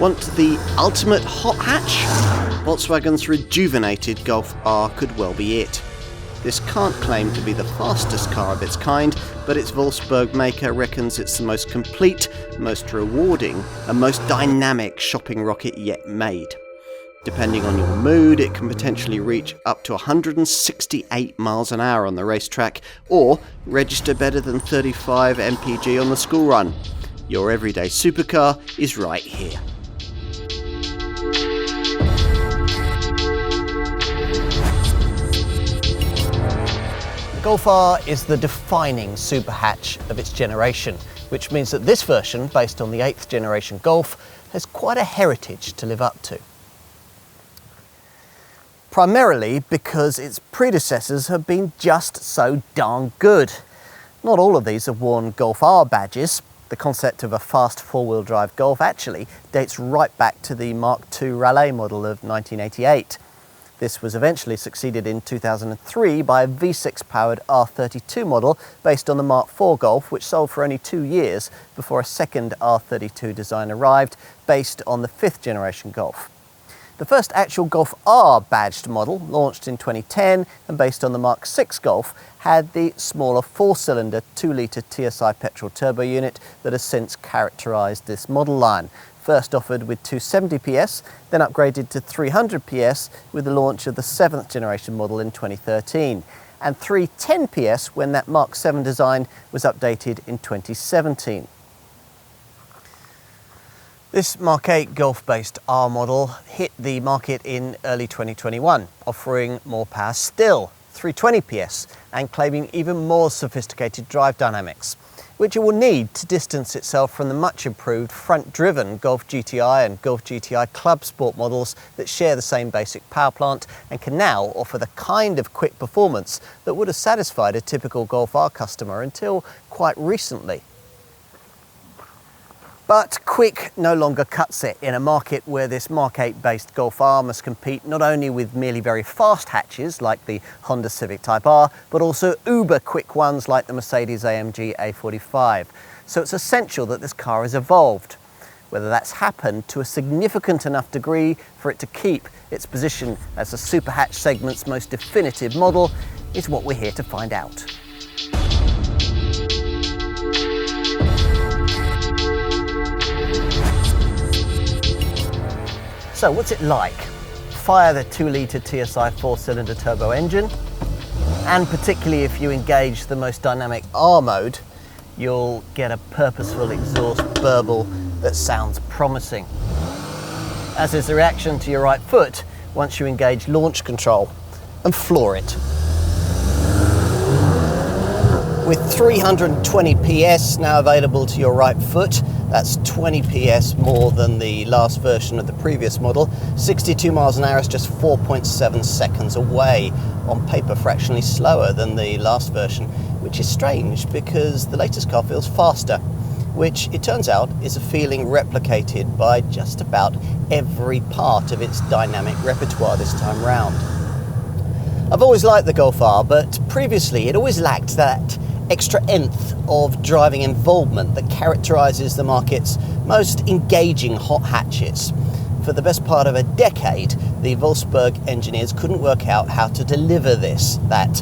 Want the ultimate hot hatch? Volkswagen's rejuvenated Golf R could well be it. This can't claim to be the fastest car of its kind, but its Wolfsburg maker reckons it's the most complete, most rewarding, and most dynamic shopping rocket yet made. Depending on your mood, it can potentially reach up to 168 miles an hour on the racetrack, or register better than 35 mpg on the school run. Your everyday supercar is right here. Golf R is the defining super hatch of its generation, which means that this version, based on the 8th generation Golf, has quite a heritage to live up to. Primarily because its predecessors have been just so darn good. Not all of these have worn Golf R badges. The concept of a fast four-wheel drive Golf actually dates right back to the Mark II Raleigh model of 1988. This was eventually succeeded in 2003 by a V6-powered R32 model based on the Mark IV Golf, which sold for only 2 years before a second R32 design arrived, based on the 5th generation Golf. The first actual Golf R badged model, launched in 2010 and based on the Mark VI Golf, had the smaller 4-cylinder 2-litre TSI petrol turbo unit that has since characterised this model line. First offered with 270 PS, then upgraded to 300 PS with the launch of the 7th generation model in 2013, and 310 PS when that Mark VII design was updated in 2017. This Mark VIII Golf-based R model hit the market in early 2021, offering more power still, 320 PS, and claiming even more sophisticated drive dynamics, which it will need to distance itself from the much improved front-driven Golf GTI and Golf GTI Club Sport models that share the same basic power plant and can now offer the kind of quick performance that would have satisfied a typical Golf R customer until quite recently. But quick no longer cuts it in a market where this Mark VIII based Golf R must compete not only with merely very fast hatches like the Honda Civic Type R, but also uber quick ones like the Mercedes-AMG A45. So it's essential that this car has evolved. Whether that's happened to a significant enough degree for it to keep its position as the super hatch segment's most definitive model is what we're here to find out. So what's it like? Fire the 2-litre TSI 4-cylinder turbo engine, and particularly if you engage the most dynamic R mode, you'll get a purposeful exhaust burble that sounds promising. As is the reaction to your right foot once you engage launch control and floor it. With 320 PS now available to your right foot, that's 20 PS more than the last version of the previous model. 62 miles an hour is just 4.7 seconds away, on paper fractionally slower than the last version, which is strange because the latest car feels faster, which it turns out is a feeling replicated by just about every part of its dynamic repertoire this time round. I've always liked the Golf R, but previously it always lacked that extra nth of driving involvement that characterises the market's most engaging hot hatches. For the best part of a decade, the Wolfsburg engineers couldn't work out how to deliver this, that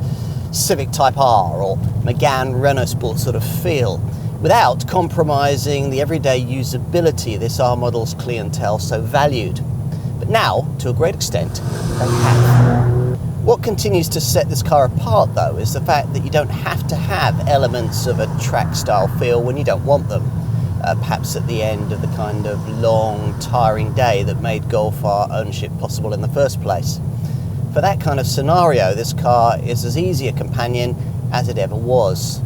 Civic Type R or Megane Renault Sport sort of feel, without compromising the everyday usability this R model's clientele so valued. But now, to a great extent, they have. What continues to set this car apart, though, is the fact that you don't have to have elements of a track-style feel when you don't want them, perhaps at the end of the kind of long, tiring day that made Golf R ownership possible in the first place. For that kind of scenario, this car is as easy a companion as it ever was,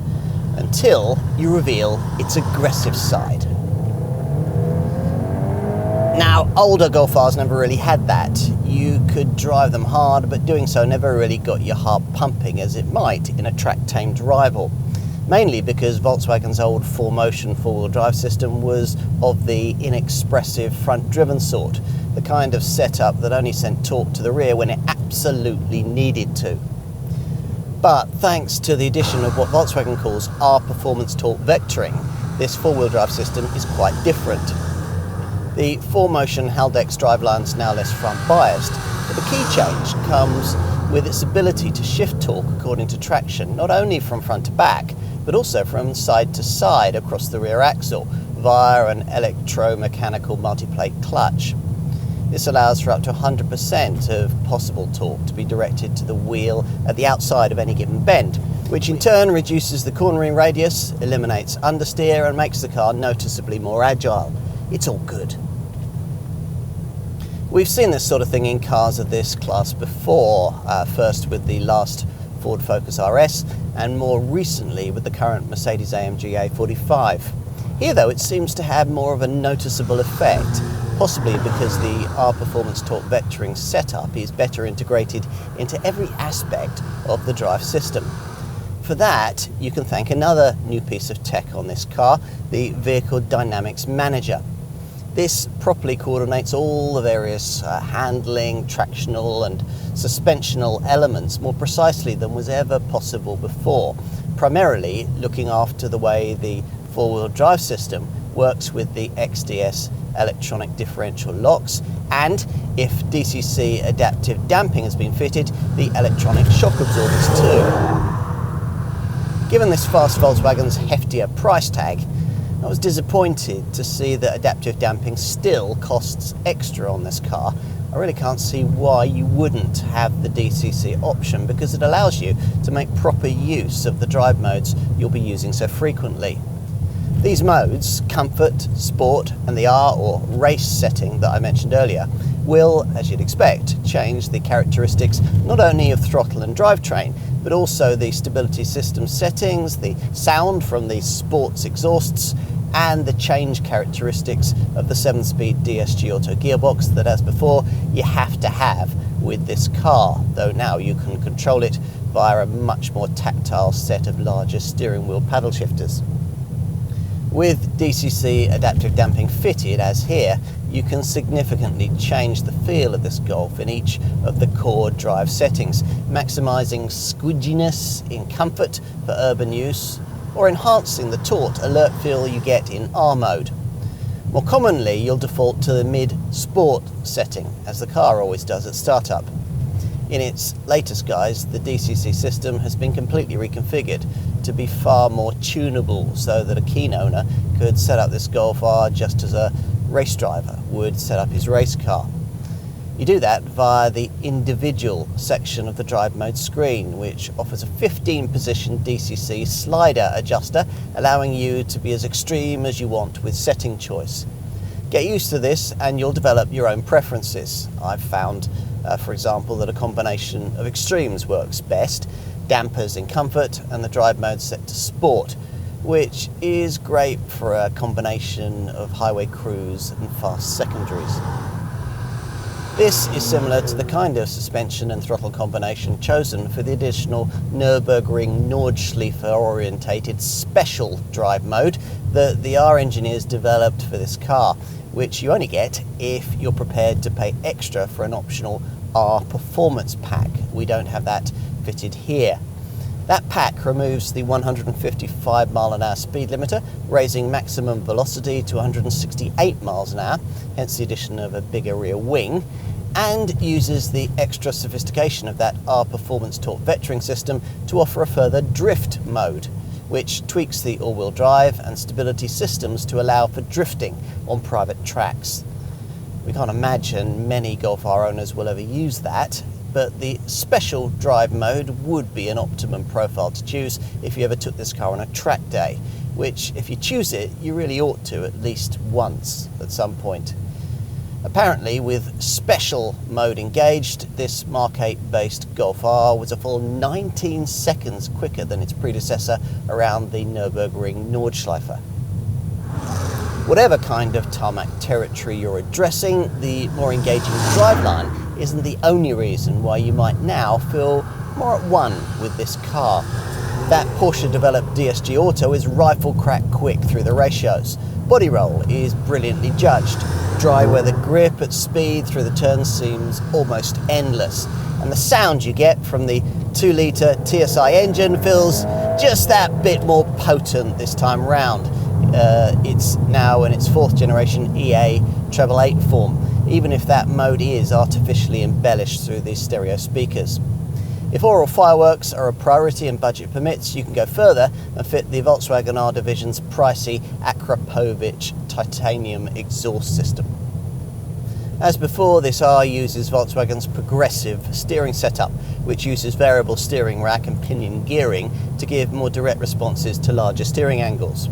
until you reveal its aggressive side. Now, older Golf Rs never really had that. You could drive them hard, but doing so never really got your heart pumping as it might in a track-tamed rival. Mainly because Volkswagen's old 4Motion four-wheel drive system was of the inexpressive front-driven sort, the kind of setup that only sent torque to the rear when it absolutely needed to. But thanks to the addition of what Volkswagen calls R performance torque vectoring, this four-wheel drive system is quite different. The 4Motion Haldex driveline is now less front biased, but the key change comes with its ability to shift torque according to traction, not only from front to back, but also from side to side across the rear axle via an electromechanical multiplate clutch. This allows for up to 100% of possible torque to be directed to the wheel at the outside of any given bend, which in turn reduces the cornering radius, eliminates understeer and makes the car noticeably more agile. It's all good. We've seen this sort of thing in cars of this class before, first with the last Ford Focus RS and more recently with the current Mercedes-AMG A45. Here though it seems to have more of a noticeable effect, possibly because the R-Performance Torque vectoring setup is better integrated into every aspect of the drive system. For that, you can thank another new piece of tech on this car, the Vehicle Dynamics Manager. This properly coordinates all the various handling, tractional and suspensional elements more precisely than was ever possible before, primarily looking after the way the four-wheel drive system works with the XDS electronic differential locks, and if DCC adaptive damping has been fitted, the electronic shock absorbers too. Given this fast Volkswagen's heftier price tag, I was disappointed to see that adaptive damping still costs extra on this car. I really can't see why you wouldn't have the DCC option, because it allows you to make proper use of the drive modes you'll be using so frequently. These modes, Comfort, Sport and the R or Race setting that I mentioned earlier, will, as you'd expect, change the characteristics not only of throttle and drivetrain, but also the stability system settings, the sound from the sports exhausts, and the change characteristics of the 7-speed DSG Auto gearbox that, as before, you have to have with this car, though now you can control it via a much more tactile set of larger steering wheel paddle shifters. With DCC adaptive damping fitted, as here, you can significantly change the feel of this Golf in each of the core drive settings, maximising squidginess in comfort for urban use, or enhancing the taut, alert feel you get in R mode. More commonly, you'll default to the mid-sport setting, as the car always does at startup. In its latest guise, the DCC system has been completely reconfigured to be far more tunable, so that a keen owner could set up this Golf R just as a race driver would set up his race car. You do that via the individual section of the drive mode screen, which offers a 15-position DCC slider adjuster, allowing you to be as extreme as you want with setting choice. Get used to this and you'll develop your own preferences. I've found, for example, that a combination of extremes works best, dampers in comfort and the drive mode set to sport, which is great for a combination of highway cruise and fast secondaries. This is similar to the kind of suspension and throttle combination chosen for the additional Nürburgring Nordschleife orientated special drive mode that the R engineers developed for this car, which you only get if you're prepared to pay extra for an optional R performance pack. We don't have that fitted here. That pack removes the 155 mph speed limiter, raising maximum velocity to 168 miles an hour, hence the addition of a bigger rear wing, and uses the extra sophistication of that R Performance Torque vectoring system to offer a further drift mode, which tweaks the all-wheel drive and stability systems to allow for drifting on private tracks. We can't imagine many Golf R owners will ever use that, but the special drive mode would be an optimum profile to choose if you ever took this car on a track day, which, if you choose it, you really ought to at least once at some point. Apparently, with special mode engaged, this Mark 8 based Golf R was a full 19 seconds quicker than its predecessor around the Nürburgring Nordschleife. Whatever kind of tarmac territory you're addressing, the more engaging driveline isn't the only reason why you might now feel more at one with this car. That Porsche-developed DSG Auto is rifle crack quick through the ratios. Body roll is brilliantly judged. Dry weather grip at speed through the turns seems almost endless. And the sound you get from the 2-litre TSI engine feels just that bit more potent this time round. It's now in its 4th generation EA treble 8 form, even if that mode is artificially embellished through these stereo speakers. If aural fireworks are a priority and budget permits, you can go further and fit the Volkswagen R Division's pricey Akrapovic titanium exhaust system. As before, this R uses Volkswagen's progressive steering setup, which uses variable steering rack and pinion gearing to give more direct responses to larger steering angles.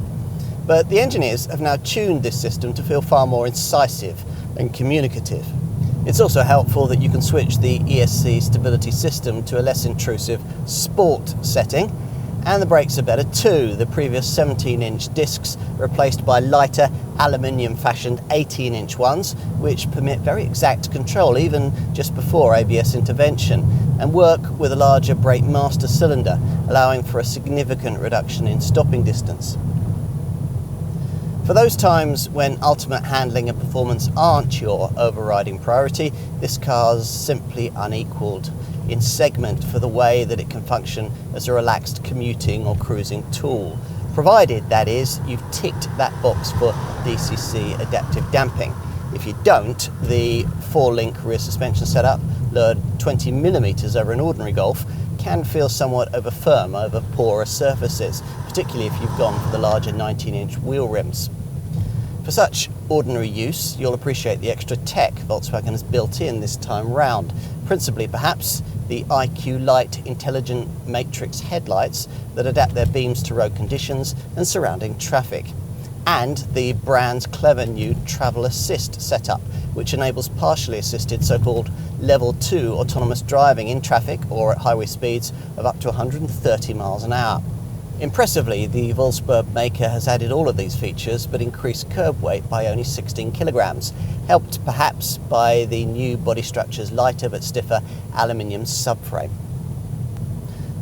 But the engineers have now tuned this system to feel far more incisive and communicative. It's also helpful that you can switch the ESC stability system to a less intrusive sport setting, and the brakes are better too. The previous 17-inch discs are replaced by lighter aluminium fashioned 18-inch ones, which permit very exact control even just before ABS intervention, and work with a larger brake master cylinder, allowing for a significant reduction in stopping distance. For those times when ultimate handling and performance aren't your overriding priority, this car's simply unequalled in segment for the way that it can function as a relaxed commuting or cruising tool, provided, that is, you've ticked that box for DCC adaptive damping. If you don't, the 4-link rear suspension setup, lowered 20mm over an ordinary Golf, can feel somewhat over firm over poorer surfaces, particularly if you've gone for the larger 19-inch wheel rims. For such ordinary use, you'll appreciate the extra tech Volkswagen has built in this time round, principally perhaps the IQ Light intelligent matrix headlights that adapt their beams to road conditions and surrounding traffic, and the brand's clever new Travel Assist setup, which enables partially assisted so-called Level 2 autonomous driving in traffic or at highway speeds of up to 130 miles an hour. Impressively, the Wolfsburg maker has added all of these features but increased curb weight by only 16 kilograms, helped perhaps by the new body structure's lighter but stiffer aluminium subframe.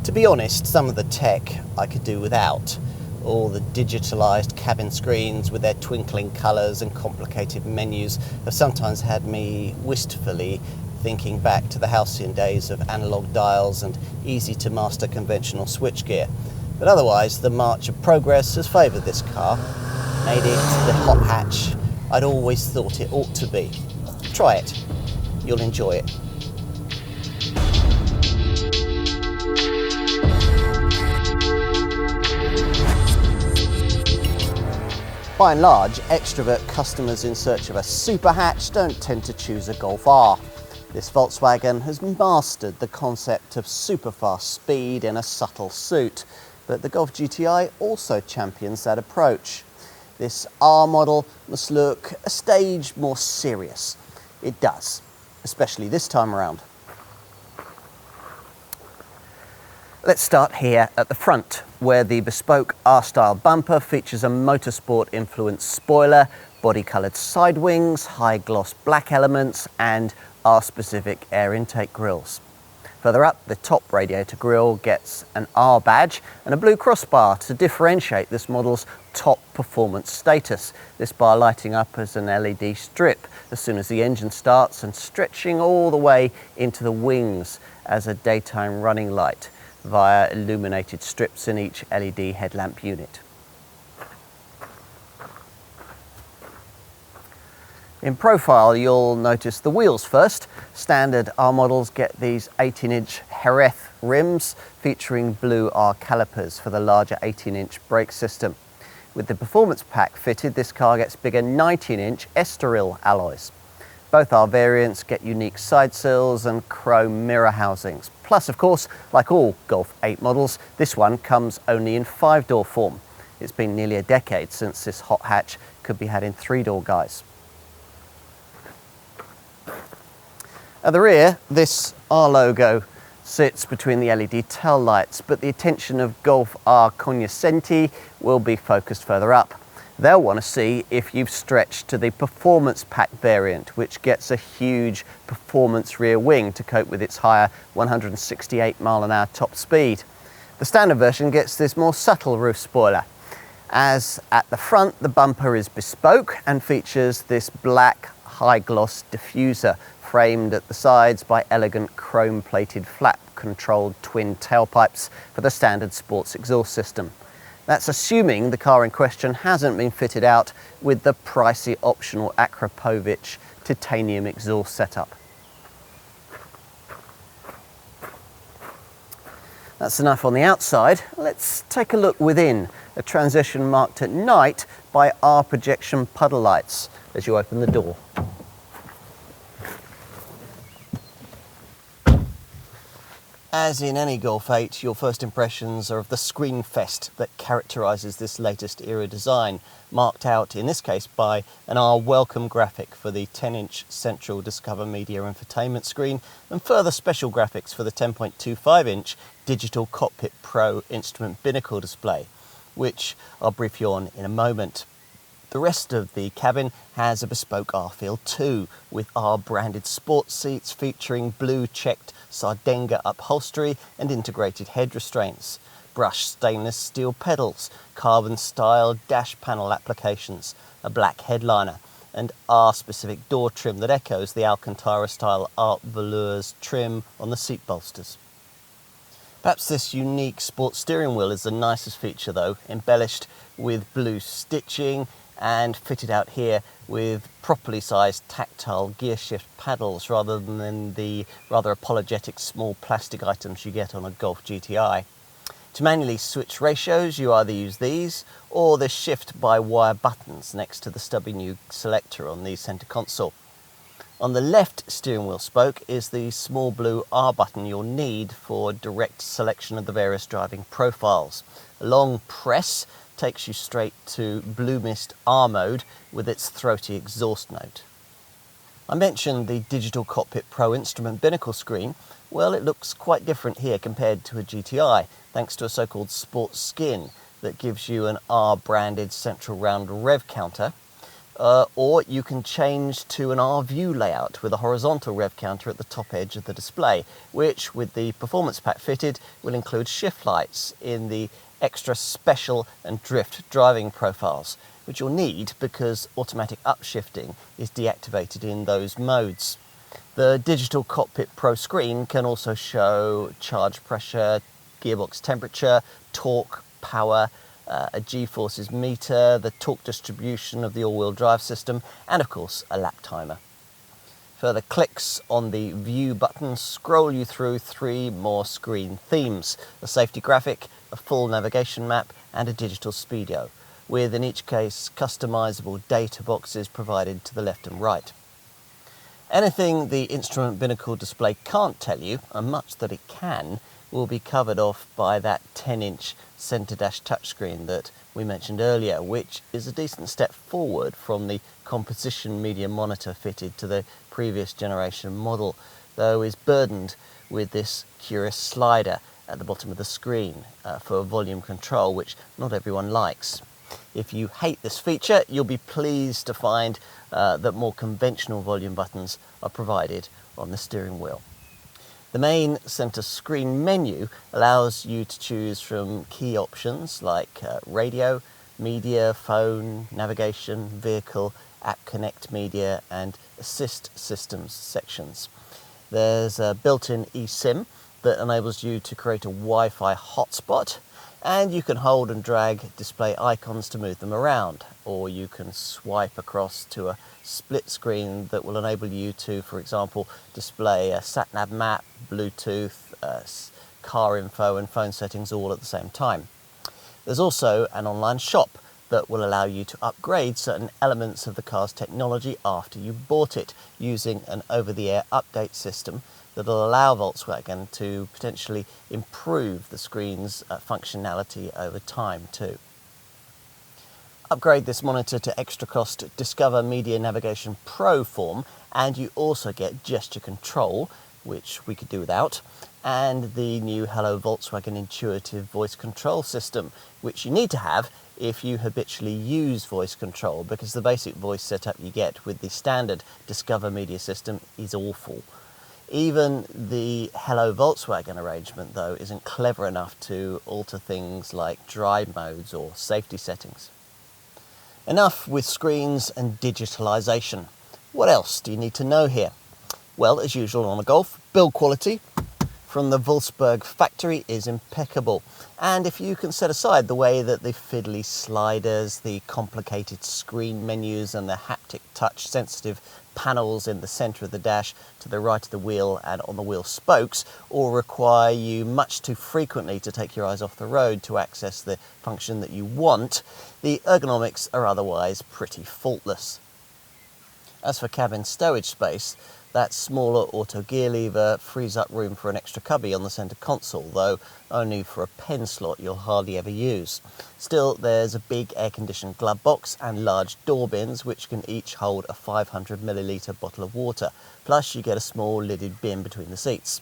To be honest, some of the tech I could do without. All the digitalised cabin screens with their twinkling colours and complicated menus have sometimes had me wistfully thinking back to the halcyon days of analogue dials and easy-to-master conventional switchgear. But otherwise, the march of progress has favoured this car, made it the hot hatch I'd always thought it ought to be. Try it. You'll enjoy it. By and large, extrovert customers in search of a super hatch don't tend to choose a Golf R. This Volkswagen has mastered the concept of super fast speed in a subtle suit, but the Golf GTI also champions that approach. This R model must look a stage more serious. It does, especially this time around. Let's start here at the front, where the bespoke R-style bumper features a motorsport-influenced spoiler, body-coloured side wings, high-gloss black elements, and R-specific air intake grills. Further up, the top radiator grille gets an R badge and a blue crossbar to differentiate this model's top performance status. This bar lighting up as an LED strip as soon as the engine starts and stretching all the way into the wings as a daytime running light via illuminated strips in each LED headlamp unit. In profile, you'll notice the wheels first. Standard R models get these 18-inch Jerez rims featuring blue R calipers for the larger 18-inch brake system. With the performance pack fitted, this car gets bigger 19-inch Estoril alloys. Both R variants get unique side sills and chrome mirror housings. Plus, of course, like all Golf 8 models, this one comes only in 5-door form. It's been nearly a decade since this hot hatch could be had in 3-door guise. At the rear, this R logo sits between the LED tail lights, but the attention of Golf R cognoscenti will be focused further up. They'll want to see if you've stretched to the performance pack variant, which gets a huge performance rear wing to cope with its higher 168 mph top speed. The standard version gets this more subtle roof spoiler. As at the front, the bumper is bespoke and features this black high-gloss diffuser framed at the sides by elegant chrome-plated flap-controlled twin tailpipes for the standard sports exhaust system. That's assuming the car in question hasn't been fitted out with the pricey optional Akrapovic titanium exhaust setup. That's enough on the outside. Let's take a look within, a transition marked at night by R projection puddle lights as you open the door. As in any Golf 8, your first impressions are of the screen fest that characterises this latest era design, marked out in this case by an R welcome graphic for the 10-inch central Discover Media infotainment screen and further special graphics for the 10.25-inch digital Cockpit Pro instrument binnacle display, which I'll brief you on in a moment. The rest of the cabin has a bespoke R feel too, with R branded sports seats featuring blue checked Sardenga upholstery and integrated head restraints, brushed stainless steel pedals, carbon style dash panel applications, a black headliner, and R specific door trim that echoes the Alcantara style art velours trim on the seat bolsters. Perhaps this unique sports steering wheel is the nicest feature though, embellished with blue stitching and fitted out here with properly sized tactile gear shift paddles rather than the rather apologetic small plastic items you get on a Golf GTI. To manually switch ratios, you either use these or the shift by wire buttons next to the stubby new selector on the centre console. On the left steering wheel spoke is the small blue R button you'll need for direct selection of the various driving profiles. A long press takes you straight to Blue Mist R mode with its throaty exhaust note. I mentioned the digital Cockpit Pro instrument binnacle screen. Well, it looks quite different here compared to a GTI, thanks to a so-called sports skin that gives you an R branded central round rev counter. Or you can change to an R view layout with a horizontal rev counter at the top edge of the display, which with the performance pack fitted will include shift lights in the extra special and drift driving profiles, which you'll need because automatic upshifting is deactivated in those modes. The digital Cockpit Pro screen can also show charge pressure, gearbox temperature, torque, power, a G-forces meter, the torque distribution of the all-wheel drive system, and of course a lap timer. Further clicks on the view button scroll you through 3 more screen themes: a safety graphic, a full navigation map, and a digital speedo, with in each case customizable data boxes provided to the left and right. Anything the instrument binnacle display can't tell you, and much that it can, will be covered off by that 10-inch centre dash touchscreen that we mentioned earlier, which is a decent step forward from the composition media monitor fitted to the previous generation model, though is burdened with this curious slider at the bottom of the screen for volume control, which not everyone likes. If you hate this feature, you'll be pleased to find that more conventional volume buttons are provided on the steering wheel. The main centre screen menu allows you to choose from key options like radio, media, phone, navigation, vehicle, app connect media and assist systems sections. There's a built-in eSIM that enables you to create a Wi-Fi hotspot, and you can hold and drag display icons to move them around, or you can swipe across to a split screen that will enable you to, for example, display a sat-nav map, Bluetooth, car info and phone settings all at the same time. There's also an online shop that will allow you to upgrade certain elements of the car's technology after you've bought it, using an over-the-air update system that will allow Volkswagen to potentially improve the screen's functionality over time too. Upgrade this monitor to extra cost Discover Media Navigation Pro form, and you also get gesture control, which we could do without, and the new Hello Volkswagen intuitive voice control system, which you need to have if you habitually use voice control, because the basic voice setup you get with the standard Discover Media system is awful. Even the Hello Volkswagen arrangement, though, isn't clever enough to alter things like drive modes or safety settings. Enough with screens and digitalisation. What else do you need to know here? Well, as usual on a Golf, build quality, from the Wolfsburg factory is impeccable. And if you can set aside the way that the fiddly sliders, the complicated screen menus and the haptic touch sensitive panels in the centre of the dash to the right of the wheel and on the wheel spokes all require you much too frequently to take your eyes off the road to access the function that you want, the ergonomics are otherwise pretty faultless. As for cabin stowage space, that smaller auto gear lever frees up room for an extra cubby on the centre console, though only for a pen slot you'll hardly ever use. Still, there's a big air-conditioned glove box and large door bins which can each hold a 500ml bottle of water, plus you get a small lidded bin between the seats.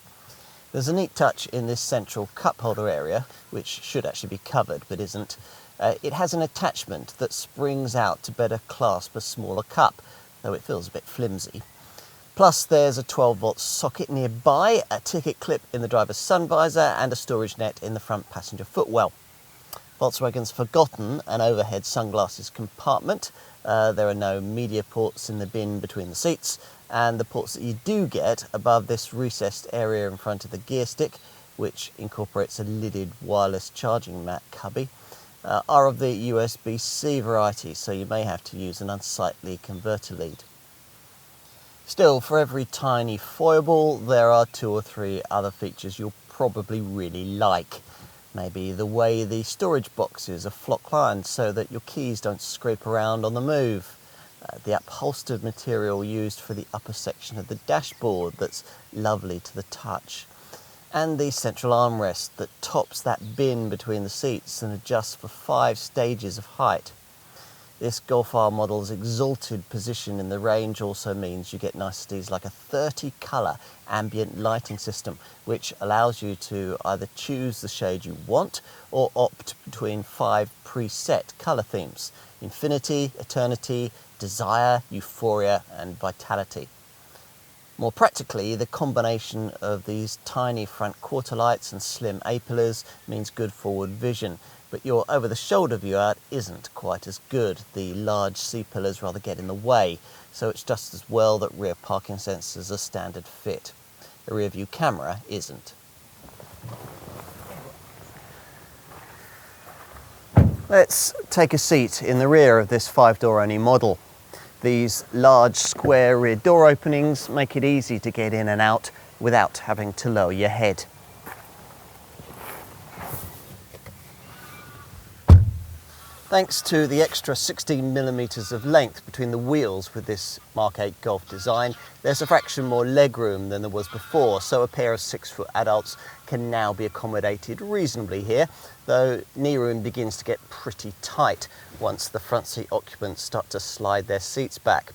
There's a neat touch in this central cup holder area, which should actually be covered but isn't. It has an attachment that springs out to better clasp a smaller cup, though it feels a bit flimsy. Plus there's a 12-volt socket nearby, a ticket clip in the driver's sun visor and a storage net in the front passenger footwell. Volkswagen's forgotten an overhead sunglasses compartment. There are no media ports in the bin between the seats, and the ports that you do get above this recessed area in front of the gear stick, which incorporates a lidded wireless charging mat cubby, are of the USB-C variety, so you may have to use an unsightly converter lead. Still, for every tiny foible, there are 2 or 3 other features you'll probably really like. Maybe the way the storage boxes are flock lined so that your keys don't scrape around on the move. The upholstered material used for the upper section of the dashboard that's lovely to the touch. And the central armrest that tops that bin between the seats and adjusts for 5 stages of height. This Golf R model's exalted position in the range also means you get niceties like a 30-colour ambient lighting system, which allows you to either choose the shade you want or opt between 5 preset colour themes: Infinity, Eternity, Desire, Euphoria and Vitality. More practically, the combination of these tiny front quarter lights and slim A-pillars means good forward vision, but your over-the-shoulder view out isn't quite as good. The large C-pillars rather get in the way, so it's just as well that rear parking sensors are standard fit. The rear view camera isn't. Let's take a seat in the rear of this 5-door only model. These large square rear door openings make it easy to get in and out without having to lower your head. Thanks to the extra 16mm of length between the wheels with this Mark 8 Golf design, there's a fraction more legroom than there was before, so a pair of 6-foot adults can now be accommodated reasonably here, though knee room begins to get pretty tight once the front seat occupants start to slide their seats back.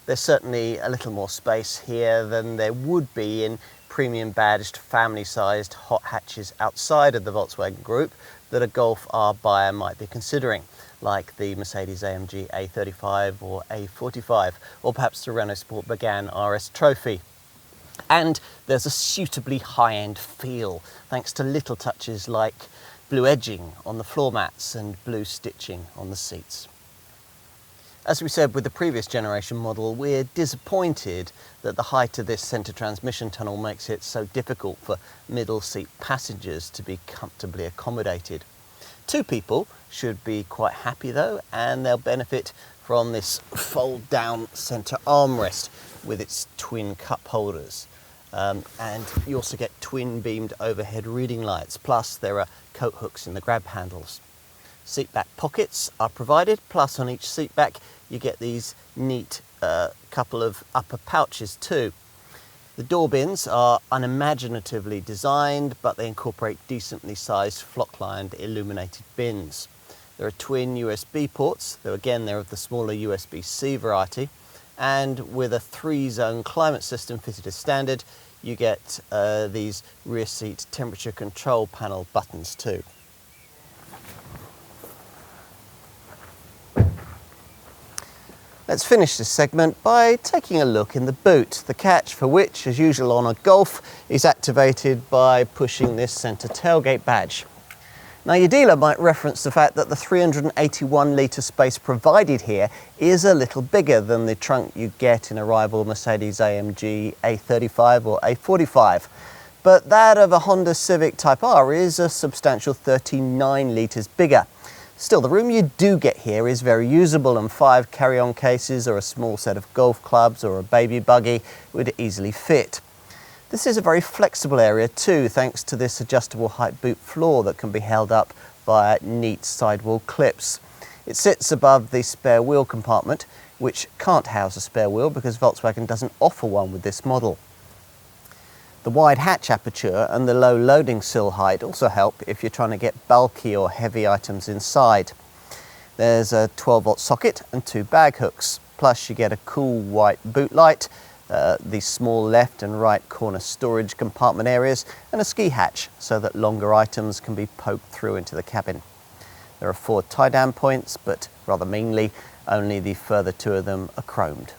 There's certainly a little more space here than there would be in premium badged family-sized hot hatches outside of the Volkswagen Group that a Golf R buyer might be considering, like the Mercedes-AMG A35 or A45, or perhaps the Renault Sport Megane RS Trophy. And there's a suitably high-end feel, thanks to little touches like blue edging on the floor mats and blue stitching on the seats. As we said with the previous generation model, we're disappointed that the height of this centre transmission tunnel makes it so difficult for middle seat passengers to be comfortably accommodated. 2 people should be quite happy though, and they'll benefit from this fold down centre armrest with its twin cup holders. And you also get twin beamed overhead reading lights, plus there are coat hooks in the grab handles. Seat back pockets are provided, plus on each seat back you get these neat couple of upper pouches too. The door bins are unimaginatively designed, but they incorporate decently sized flock-lined illuminated bins. There are twin USB ports, though again they're of the smaller USB-C variety, and with a 3-zone climate system fitted as standard, you get these rear seat temperature control panel buttons too. Let's finish this segment by taking a look in the boot, the catch for which, as usual on a Golf, is activated by pushing this centre tailgate badge. Now your dealer might reference the fact that the 381 litre space provided here is a little bigger than the trunk you get in a rival Mercedes-AMG A35 or A45. but that of a Honda Civic Type R is a substantial 39 litres bigger. Still, the room you do get here is very usable, and 5 carry-on cases or a small set of golf clubs or a baby buggy would easily fit. This is a very flexible area too, thanks to this adjustable height boot floor that can be held up via neat sidewall clips. It sits above the spare wheel compartment, which can't house a spare wheel because Volkswagen doesn't offer one with this model. The wide hatch aperture and the low loading sill height also help if you're trying to get bulky or heavy items inside. There's a 12-volt socket and 2 bag hooks, plus you get a cool white boot light, the small left and right corner storage compartment areas, and a ski hatch so that longer items can be poked through into the cabin. There are 4 tie-down points, but rather meanly, only the further 2 of them are chromed.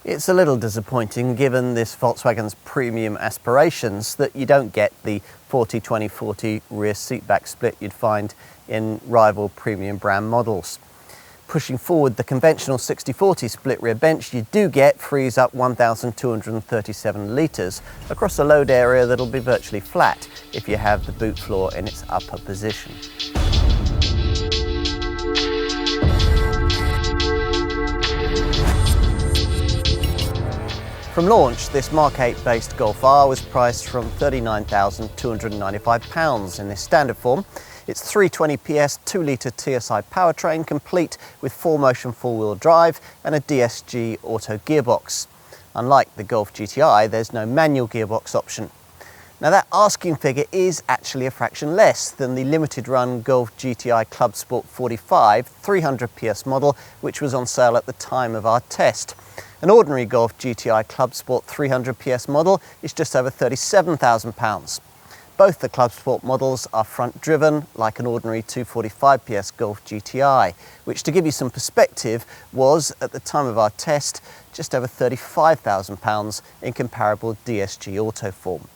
It's a little disappointing, given this Volkswagen's premium aspirations, that you don't get the 40-20-40 rear seatback split you'd find in rival premium brand models. Pushing forward the conventional 60-40 split rear bench you do get frees up 1,237 litres across a load area that'll be virtually flat if you have the boot floor in its upper position. From launch, this Mark 8 based Golf R was priced from £39,295 in this standard form. It's 320 PS 2-litre TSI powertrain, complete with 4-motion 4-wheel drive and a DSG auto gearbox. Unlike the Golf GTI, there's no manual gearbox option. Now, that asking figure is actually a fraction less than the limited run Golf GTI Club Sport 45 300 PS model, which was on sale at the time of our test. An ordinary Golf GTI Club Sport 300 PS model is just over £37,000. Both the Club Sport models are front driven, like an ordinary 245 PS Golf GTI, which, to give you some perspective, was at the time of our test just over £35,000 in comparable DSG auto form.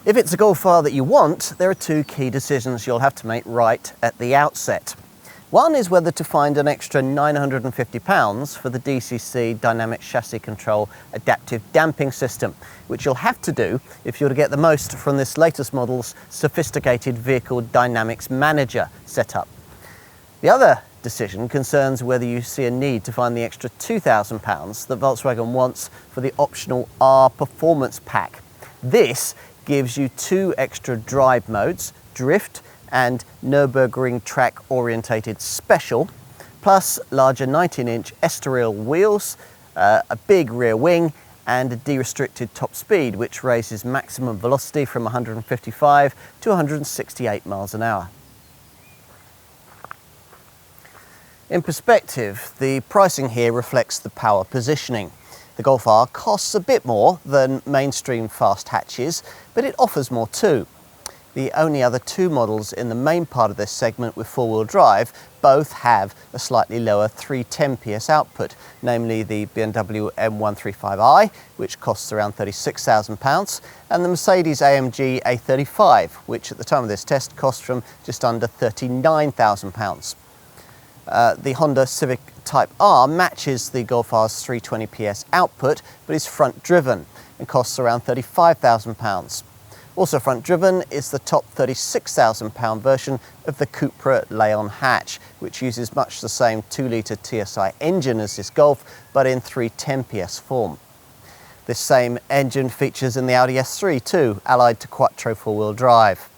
If it's a Golf R that you want, there are 2 key decisions you'll have to make right at the outset. One is whether to find an extra £950 for the DCC Dynamic Chassis Control Adaptive Damping System, which you'll have to do if you're to get the most from this latest model's sophisticated Vehicle Dynamics Manager setup. The other decision concerns whether you see a need to find the extra £2,000 that Volkswagen wants for the optional R Performance Pack. This gives you 2 extra drive modes, Drift and Nürburgring track orientated special, plus larger 19-inch Estoril wheels, a big rear wing and a de-restricted top speed, which raises maximum velocity from 155 to 168 miles an hour. In perspective, the pricing here reflects the power positioning. The Golf R costs a bit more than mainstream fast hatches, but it offers more too. The only other 2 models in the main part of this segment with 4-wheel drive both have a slightly lower 310 PS output, namely the BMW M135i, which costs around £36,000, and the Mercedes-AMG A35, which at the time of this test cost from just under £39,000. The Honda Civic Type R matches the Golf R's 320 PS output, but is front driven and costs around £35,000. Also front driven is the top £36,000 version of the Cupra Leon hatch, which uses much the same 2-litre TSI engine as this Golf, but in 310 PS form. This same engine features in the Audi S3 too, allied to Quattro 4-wheel drive.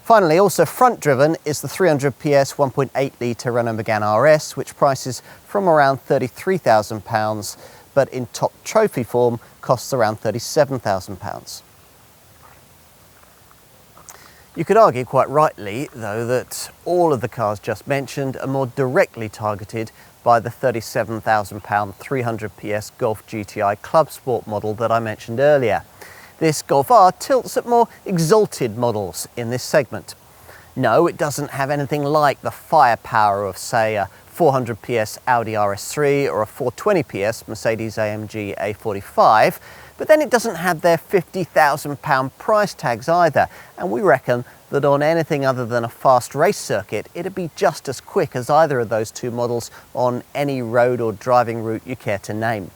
Finally, also front driven is the 300 PS 1.8 litre Renault Megane RS, which prices from around £33,000, but in top trophy form costs around £37,000. You could argue quite rightly, though, that all of the cars just mentioned are more directly targeted by the £37,000 300 PS Golf GTI Club Sport model that I mentioned earlier. This Golf R tilts at more exalted models in this segment. No, it doesn't have anything like the firepower of, say, a 400 PS Audi RS3 or a 420 PS Mercedes-AMG A45, But then it doesn't have their £50,000 price tags either, and we reckon that on anything other than a fast race circuit, it'd be just as quick as either of those two models on any road or driving route you care to name.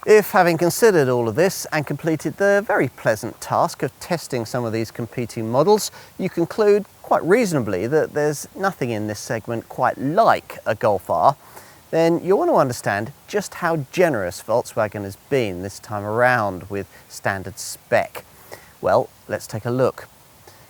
If, having considered all of this and completed the very pleasant task of testing some of these competing models, you conclude quite reasonably that there's nothing in this segment quite like a Golf R, then you'll want to understand just how generous Volkswagen has been this time around with standard spec. Well, let's take a look.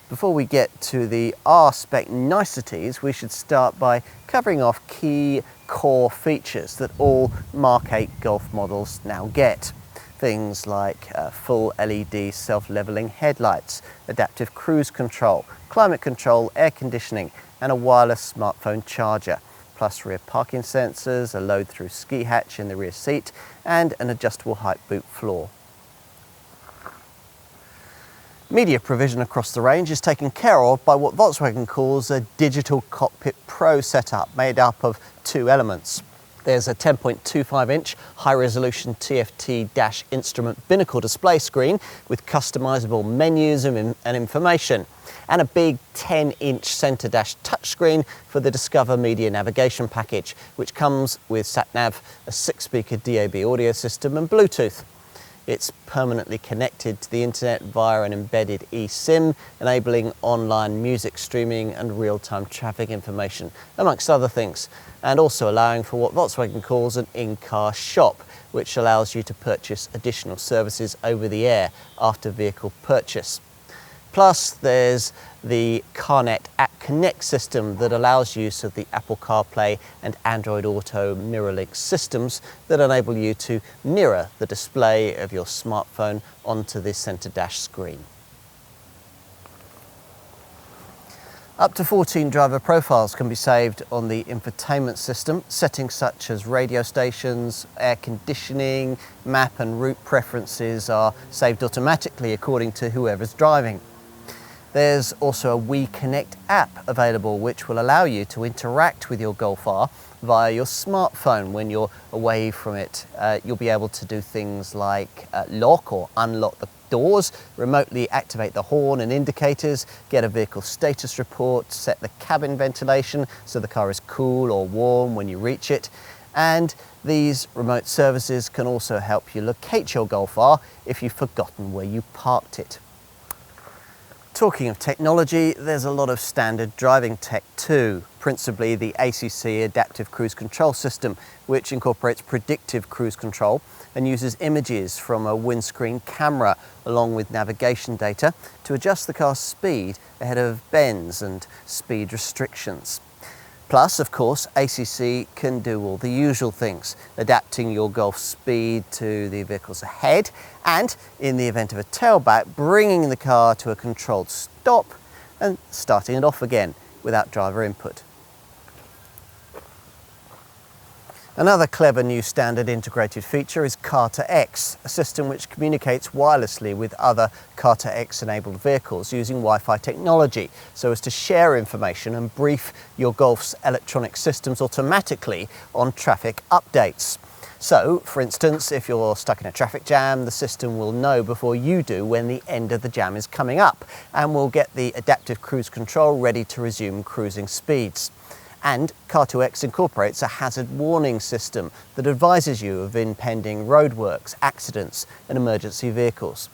Before we get to the R-spec niceties, we should start by covering off key core features that all Mark 8 Golf models now get. Things like full LED self-leveling headlights, adaptive cruise control, climate control, air conditioning, and a wireless smartphone charger, plus rear parking sensors, a load-through ski hatch in the rear seat, and an adjustable height boot floor. Media provision across the range is taken care of by what Volkswagen calls a digital Cockpit Pro setup made up of two elements. There's a 10.25-inch high-resolution TFT-instrument binnacle display screen with customizable menus and information, and a big 10-inch centre dash touchscreen for the Discover Media navigation package, which comes with sat-nav, a 6-speaker DAB audio system and Bluetooth. It's permanently connected to the internet via an embedded eSIM, enabling online music streaming and real-time traffic information, amongst other things, and also allowing for what Volkswagen calls an in-car shop, which allows you to purchase additional services over the air after vehicle purchase. Plus, there's the CarNet App Connect system that allows use of the Apple CarPlay and Android Auto MirrorLink systems that enable you to mirror the display of your smartphone onto the centre dash screen. Up to 14 driver profiles can be saved on the infotainment system. Settings such as radio stations, air conditioning, map and route preferences are saved automatically according to whoever's driving. There's also a We Connect app available, which will allow you to interact with your Golf R via your smartphone when you're away from it. You'll be able to do things like lock or unlock the doors, remotely activate the horn and indicators, get a vehicle status report, set the cabin ventilation so the car is cool or warm when you reach it. And these remote services can also help you locate your Golf R if you've forgotten where you parked it. Talking of technology, there's a lot of standard driving tech too, principally the ACC Adaptive Cruise Control System, which incorporates predictive cruise control and uses images from a windscreen camera along with navigation data to adjust the car's speed ahead of bends and speed restrictions. Plus, of course, ACC can do all the usual things, adapting your Golf speed to the vehicles ahead and, in the event of a tailback, bringing the car to a controlled stop and starting it off again without driver input. Another clever new standard integrated feature is Car2X, a system which communicates wirelessly with other Car2X enabled vehicles using Wi-Fi technology so as to share information and brief your Golf's electronic systems automatically on traffic updates. So, for instance, if you're stuck in a traffic jam, the system will know before you do when the end of the jam is coming up and will get the adaptive cruise control ready to resume cruising speeds. And Car2X incorporates a hazard warning system that advises you of impending roadworks, accidents and emergency vehicles.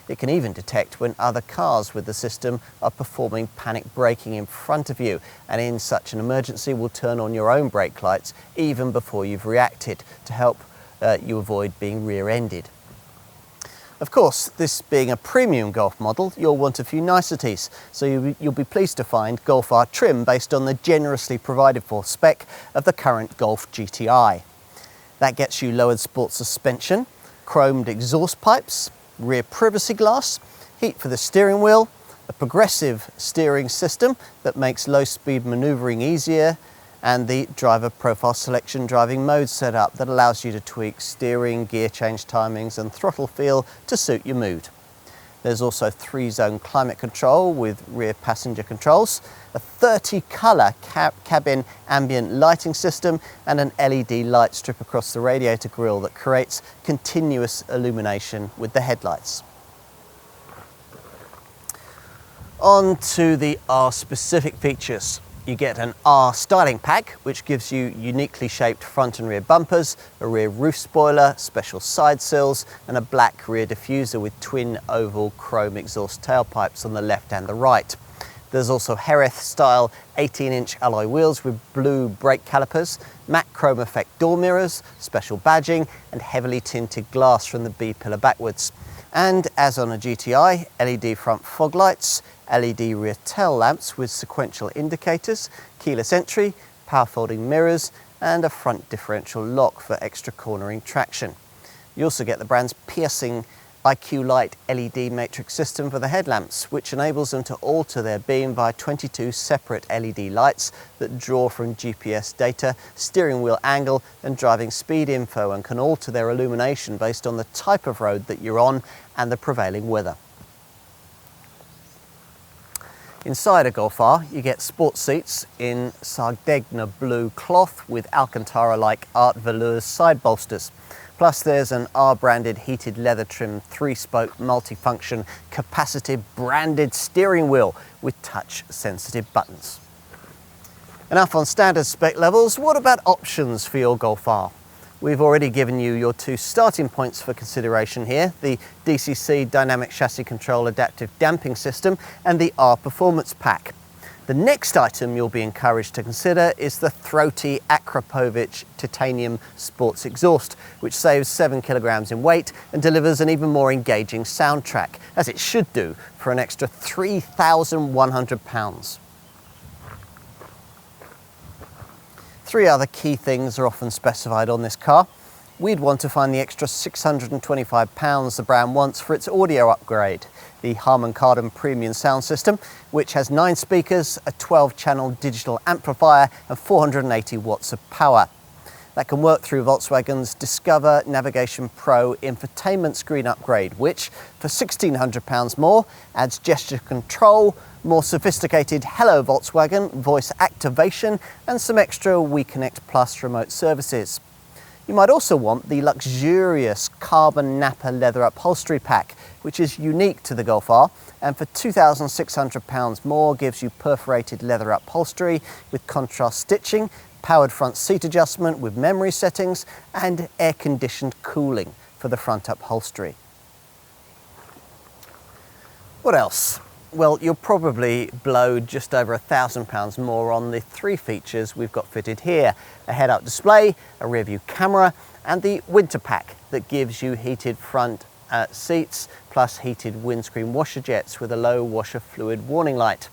It can even detect when other cars with the system are performing panic braking in front of you, and in such an emergency will turn on your own brake lights even before you've reacted to help you avoid being rear-ended. Of course, this being a premium Golf model, you'll want a few niceties, so you'll be pleased to find Golf R trim based on the generously provided for spec of the current Golf GTI. That gets you lowered sport suspension, chromed exhaust pipes, rear privacy glass, heat for the steering wheel, a progressive steering system that makes low-speed manoeuvring easier, and the driver profile selection driving mode setup that allows you to tweak steering, gear change timings and throttle feel to suit your mood. There's also 3-zone climate control with rear passenger controls, a 30-colour cabin ambient lighting system, and an LED light strip across the radiator grille that creates continuous illumination with the headlights. On to the R-specific features. You get an R styling pack, which gives you uniquely shaped front and rear bumpers, a rear roof spoiler, special side sills, and a black rear diffuser with twin oval chrome exhaust tailpipes on the left and the right. There's also Jerez-style 18-inch alloy wheels with blue brake calipers, matte chrome effect door mirrors, special badging, and heavily tinted glass from the B-pillar backwards. And as on a GTI, LED front fog lights, LED rear tail lamps with sequential indicators, keyless entry, power folding mirrors, and a front differential lock for extra cornering traction. You also get the brand's piercing IQ Light LED matrix system for the headlamps, which enables them to alter their beam by 22 separate LED lights that draw from GPS data, steering wheel angle, and driving speed info, and can alter their illumination based on the type of road that you're on and the prevailing weather. Inside a Golf R, you get sports seats in Sardegna blue cloth with Alcantara-like art velours side bolsters. Plus there's an R-branded heated leather trim 3-spoke multifunction capacitive branded steering wheel with touch sensitive buttons. Enough on standard spec levels, what about options for your Golf R? We've already given you your 2 starting points for consideration here, the DCC Dynamic Chassis Control Adaptive Damping System and the R Performance Pack. The next item you'll be encouraged to consider is the throaty Akrapovic Titanium Sports Exhaust, which saves 7 kilograms in weight and delivers an even more engaging soundtrack, as it should do, for an extra £3,100. 3 other key things are often specified on this car. We'd want to find the extra £625 the brand wants for its audio upgrade, the Harman Kardon Premium Sound System, which has 9 speakers, a 12-channel digital amplifier and 480 watts of power. That can work through Volkswagen's Discover Navigation Pro infotainment screen upgrade, which, for £1,600 more, adds gesture control, more sophisticated Hello Volkswagen voice activation, and some extra WeConnect Plus remote services. You might also want the luxurious carbon Napa leather upholstery pack, which is unique to the Golf R, and for £2,600 more gives you perforated leather upholstery with contrast stitching, powered front seat adjustment with memory settings, and air-conditioned cooling for the front upholstery. What else? Well, you'll probably blow just over £1,000 more on the 3 features we've got fitted here: a head-up display, a rear-view camera, and the winter pack that gives you heated front seats plus heated windscreen washer jets with a low washer fluid warning light.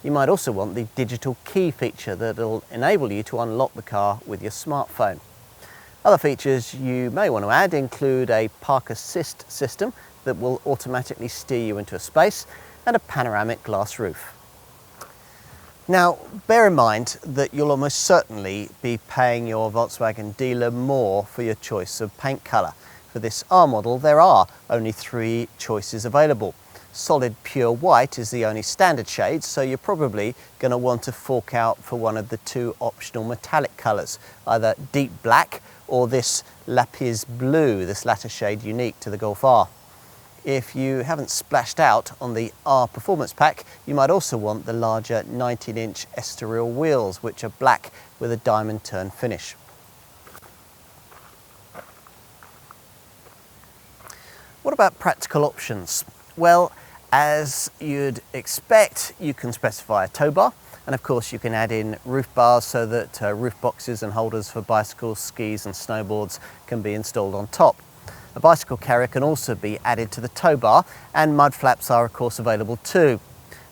You might also want the digital key feature that'll enable you to unlock the car with your smartphone. Other features you may want to add include a park assist system that will automatically steer you into a space, and a panoramic glass roof. Now, bear in mind that you'll almost certainly be paying your Volkswagen dealer more for your choice of paint colour. For this R model, there are only 3 choices available. Solid pure white is the only standard shade, so you're probably going to want to fork out for one of the 2 optional metallic colours, either deep black or this lapis blue, this latter shade unique to the Golf R. If you haven't splashed out on the R Performance Pack, you might also want the larger 19-inch Estoril wheels, which are black with a diamond turn finish. What about practical options? Well, as you'd expect, you can specify a tow bar, and of course you can add in roof bars so that roof boxes and holders for bicycles, skis and snowboards can be installed on top. A bicycle carrier can also be added to the tow bar, and mud flaps are of course available too.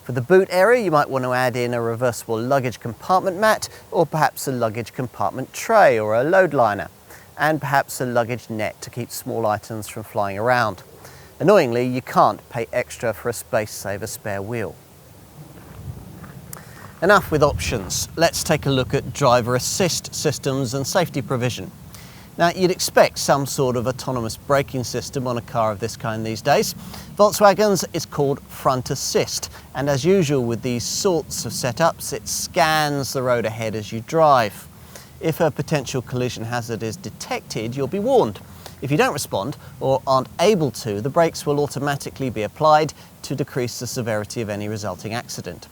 For the boot area, you might want to add in a reversible luggage compartment mat, or perhaps a luggage compartment tray or a load liner, and perhaps a luggage net to keep small items from flying around. Annoyingly, you can't pay extra for a space-saver spare wheel. Enough with options. Let's take a look at driver assist systems and safety provision. Now, you'd expect some sort of autonomous braking system on a car of this kind these days. Volkswagen's is called front assist, and as usual with these sorts of setups, it scans the road ahead as you drive. If a potential collision hazard is detected, you'll be warned. If you don't respond or aren't able to, the brakes will automatically be applied to decrease the severity of any resulting accident.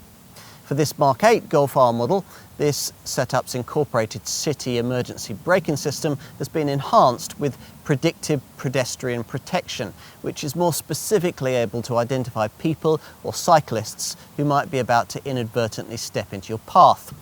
For this Mark 8 Golf R model, this setup's incorporated city emergency braking system has been enhanced with Predictive Pedestrian Protection, which is more specifically able to identify people or cyclists who might be about to inadvertently step into your path.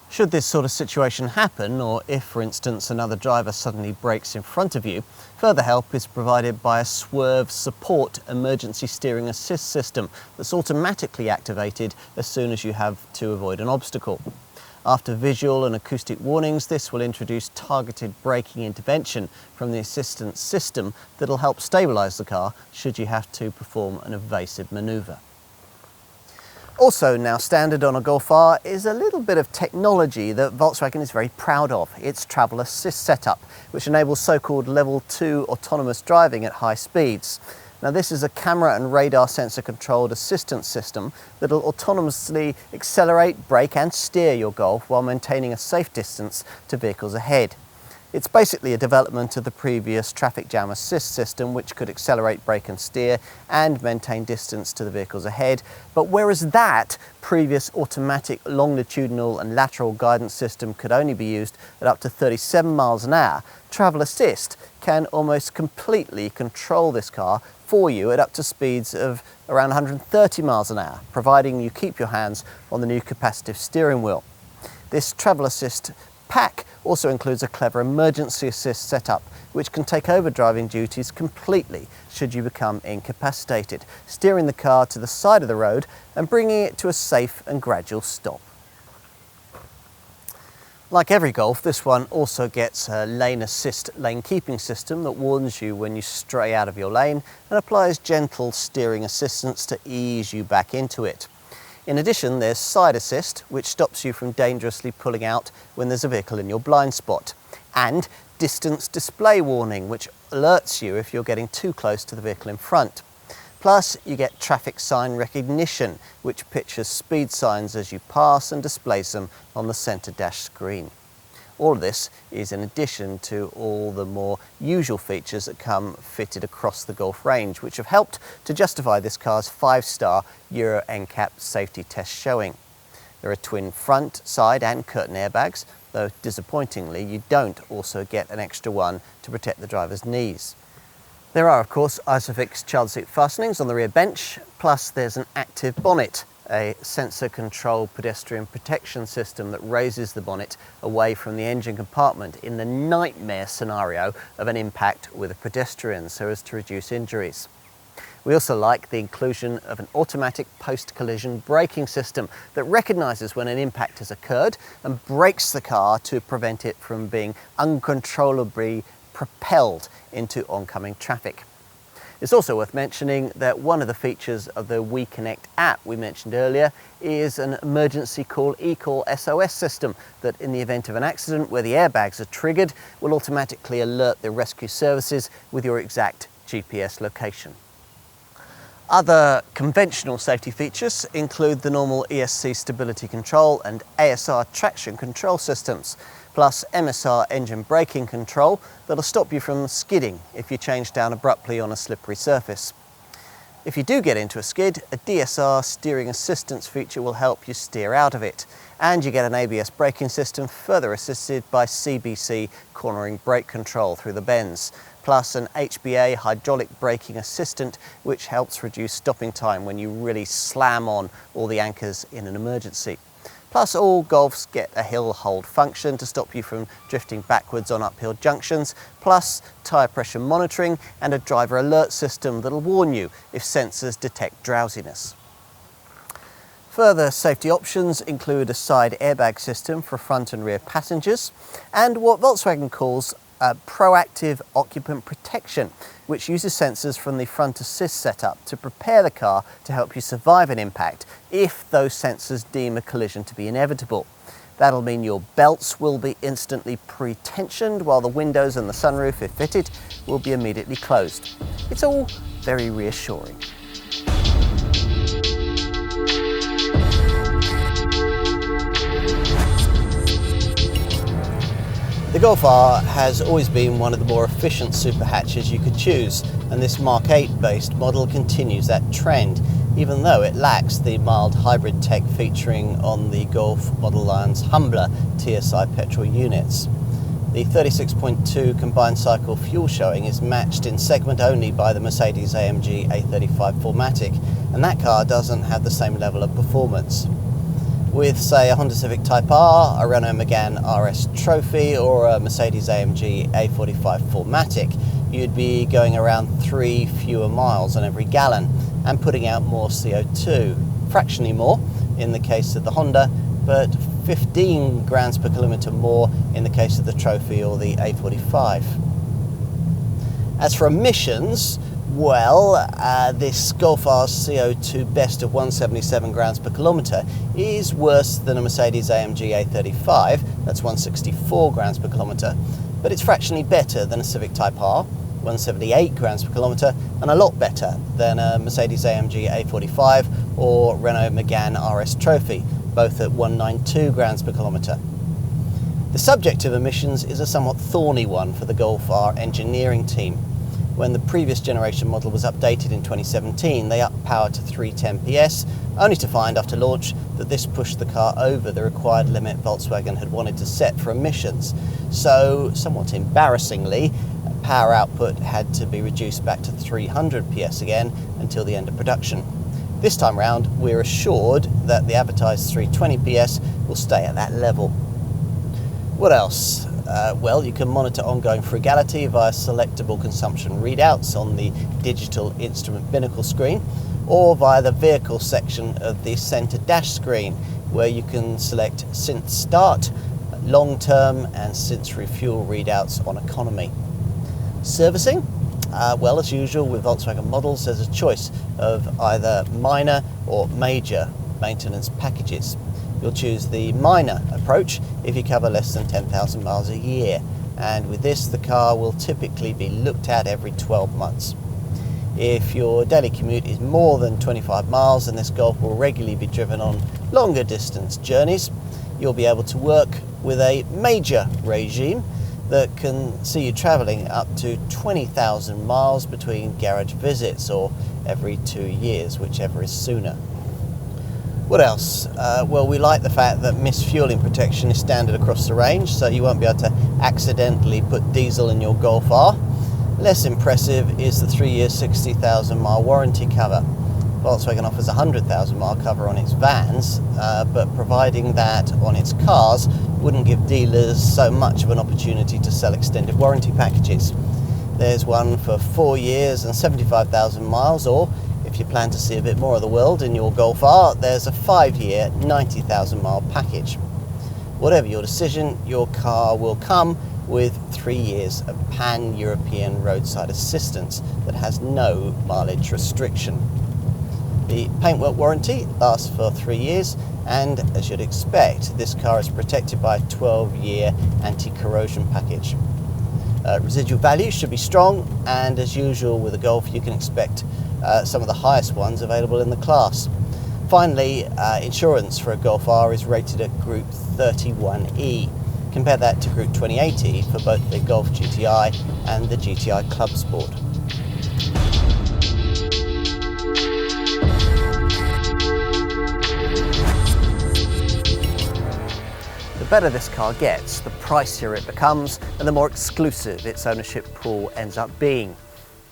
Should this sort of situation happen, or if, for instance, another driver suddenly brakes in front of you, further help is provided by a swerve support emergency steering assist system that's automatically activated as soon as you have to avoid an obstacle. After visual and acoustic warnings, this will introduce targeted braking intervention from the assistance system that'll help stabilise the car should you have to perform an evasive manoeuvre. Also now standard on a Golf R is a little bit of technology that Volkswagen is very proud of. Its travel assist setup, which enables so-called level 2 autonomous driving at high speeds. Now this is a camera and radar sensor controlled assistance system that will autonomously accelerate, brake and steer your Golf while maintaining a safe distance to vehicles ahead. It's basically a development of the previous traffic jam assist system, which could accelerate, brake and steer and maintain distance to the vehicles ahead. But whereas that previous automatic longitudinal and lateral guidance system could only be used at up to 37 miles an hour, Travel Assist can almost completely control this car for you at up to speeds of around 130 miles an hour, providing you keep your hands on the new capacitive steering wheel. This Travel Assist pack also includes a clever emergency assist setup, which can take over driving duties completely should you become incapacitated, steering the car to the side of the road and bringing it to a safe and gradual stop. Like every Golf, this one also gets a lane assist lane keeping system that warns you when you stray out of your lane and applies gentle steering assistance to ease you back into it. In addition, there's side assist, which stops you from dangerously pulling out when there's a vehicle in your blind spot, and distance display warning, which alerts you if you're getting too close to the vehicle in front. Plus, you get traffic sign recognition, which pictures speed signs as you pass and displays them on the centre dash screen. All of this is in addition to all the more usual features that come fitted across the Golf range, which have helped to justify this car's 5-star Euro NCAP safety test showing. There are twin front, side and curtain airbags, though disappointingly you don't also get an extra one to protect the driver's knees. There are of course Isofix child seat fastenings on the rear bench, plus there's an active bonnet, a sensor-controlled pedestrian protection system that raises the bonnet away from the engine compartment in the nightmare scenario of an impact with a pedestrian so as to reduce injuries. We also like the inclusion of an automatic post-collision braking system that recognises when an impact has occurred and brakes the car to prevent it from being uncontrollably propelled into oncoming traffic. It's also worth mentioning that one of the features of the WeConnect app we mentioned earlier is an emergency call eCall SOS system that in the event of an accident where the airbags are triggered will automatically alert the rescue services with your exact GPS location. Other conventional safety features include the normal ESC stability control and ASR traction control systems, plus MSR engine braking control that'll stop you from skidding if you change down abruptly on a slippery surface. If you do get into a skid, a DSR steering assistance feature will help you steer out of it, and you get an ABS braking system further assisted by CBC cornering brake control through the bends, plus an HBA hydraulic braking assistant which helps reduce stopping time when you really slam on all the anchors in an emergency. Plus all Golfs get a hill hold function to stop you from drifting backwards on uphill junctions, plus tyre pressure monitoring and a driver alert system that'll warn you if sensors detect drowsiness. Further safety options include a side airbag system for front and rear passengers and what Volkswagen calls proactive occupant protection, which uses sensors from the front assist setup to prepare the car to help you survive an impact if those sensors deem a collision to be inevitable. That'll mean your belts will be instantly pre-tensioned, while the windows and the sunroof, if fitted, will be immediately closed. It's all very reassuring. The Golf R has always been one of the more efficient super hatches you could choose, and this Mark 8 based model continues that trend, even though it lacks the mild hybrid tech featuring on the Golf model line's humbler TSI petrol units. The 36.2 combined cycle fuel showing is matched in segment only by the Mercedes-AMG A35 4MATIC, and that car doesn't have the same level of performance. With, say, a Honda Civic Type R, a Renault Megane RS Trophy, or a Mercedes-AMG A45 4MATIC, you'd be going around 3 fewer miles on every gallon and putting out more CO2. Fractionally more in the case of the Honda, but 15 grams per kilometre more in the case of the Trophy or the A45. As for emissions, well, this Golf R's CO2 best of 177 grams per kilometre is worse than a Mercedes-AMG A35, that's 164 grams per kilometre, but it's fractionally better than a Civic Type R, 178 grams per kilometre, and a lot better than a Mercedes-AMG A45 or Renault Megane RS Trophy, both at 192 grams per kilometre. The subject of emissions is a somewhat thorny one for the Golf R engineering team. When the previous generation model was updated in 2017, they upped power to 310 PS, only to find after launch that this pushed the car over the required limit Volkswagen had wanted to set for emissions. So, somewhat embarrassingly, power output had to be reduced back to 300 PS again until the end of production. This time round, we're assured that the advertised 320 PS will stay at that level. What else? Well, you can monitor ongoing frugality via selectable consumption readouts on the digital instrument binnacle screen, or via the vehicle section of the centre dash screen, where you can select since start, long term and since refuel readouts on economy. Servicing? Well, as usual with Volkswagen models, there's a choice of either minor or major maintenance packages. You'll choose the minor approach if you cover less than 10,000 miles a year, and with this the car will typically be looked at every 12 months. If your daily commute is more than 25 miles, then this Golf will regularly be driven on longer distance journeys. You'll be able to work with a major regime that can see you travelling up to 20,000 miles between garage visits, or every 2 years, whichever is sooner. What else? Well, we like the fact that misfueling protection is standard across the range, so you won't be able to accidentally put diesel in your Golf R. Less impressive is the 3-year 60,000 mile warranty cover. Volkswagen offers a 100,000 mile cover on its vans, but providing that on its cars wouldn't give dealers so much of an opportunity to sell extended warranty packages. There's one for 4 years and 75,000 miles, or if you plan to see a bit more of the world in your Golf R, there's a 5-year 90,000 mile package. Whatever your decision, your car will come with 3 years of pan-European roadside assistance that has no mileage restriction. The paintwork warranty lasts for 3 years, and as you'd expect, this car is protected by a 12-year anti-corrosion package. Residual value should be strong, and as usual with a Golf, you can expect some of the highest ones available in the class. Finally, insurance for a Golf R is rated at Group 31E. Compare that to Group 28E for both the Golf GTI and the GTI Club Sport. The better this car gets, the pricier it becomes, and the more exclusive its ownership pool ends up being.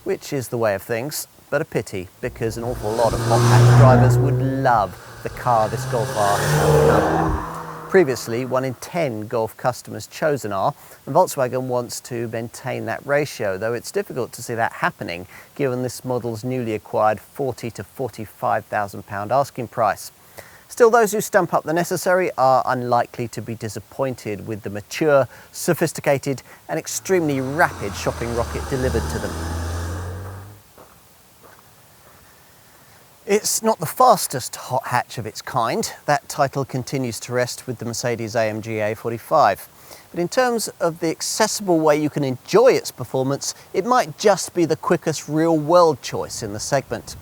Which is the way of things, but a pity, because an awful lot of hot hatch drivers would love the car this Golf R has become. Previously, 1 in 10 Golf customers chose an R, and Volkswagen wants to maintain that ratio, though it's difficult to see that happening given this model's newly acquired £40,000 to £45,000 asking price. Still, those who stump up the necessary are unlikely to be disappointed with the mature, sophisticated and extremely rapid shopping rocket delivered to them. it's not the fastest hot hatch of its kind. That title continues to rest with the Mercedes-AMG A45. But in terms of the accessible way you can enjoy its performance, it might just be the quickest real-world choice in the segment.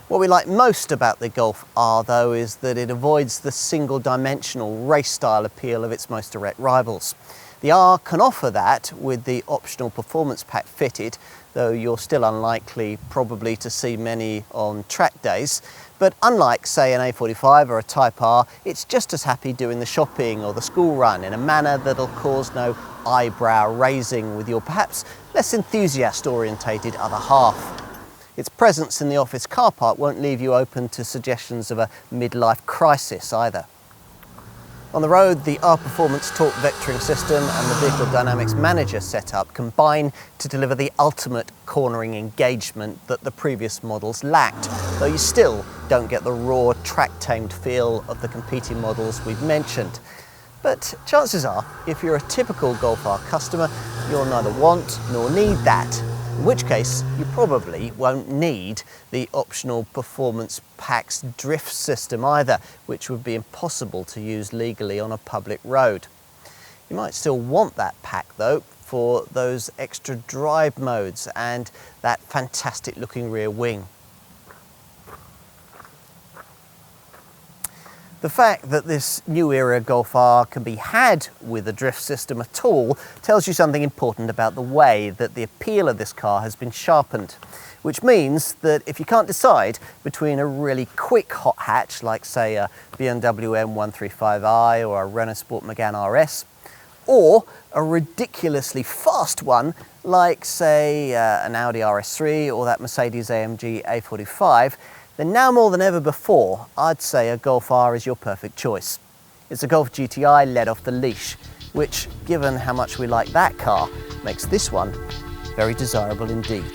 What we like most about the Golf R, though, is that it avoids the single-dimensional race-style appeal of its most direct rivals. The R can offer that with the optional performance pack fitted, though you're still unlikely probably to see many on track days. But unlike, say, an A45 or a Type R, it's just as happy doing the shopping or the school run in a manner that'll cause no eyebrow raising with your perhaps less enthusiast-orientated other half. Its presence in the office car park won't leave you open to suggestions of a midlife crisis either. On the road, the R Performance torque vectoring system and the Vehicle Dynamics Manager setup combine to deliver the ultimate cornering engagement that the previous models lacked, though you still don't get the raw, track-tamed feel of the competing models we've mentioned. But chances are, if you're a typical Golf R customer, you'll neither want nor need that. In which case, you probably won't need the optional Performance Pack's drift system either, which would be impossible to use legally on a public road. You might still want that pack though, for those extra drive modes and that fantastic looking rear wing. The fact that this new era Golf R can be had with a drift system at all tells you something important about the way that the appeal of this car has been sharpened, which means that if you can't decide between a really quick hot hatch like, say, a BMW M135i or a Renault Sport Megane RS, or a ridiculously fast one like, say, an Audi RS3 or that Mercedes-AMG A45, then now more than ever before, I'd say a Golf R is your perfect choice. It's a Golf GTI let off the leash, which, given how much we like that car, makes this one very desirable indeed.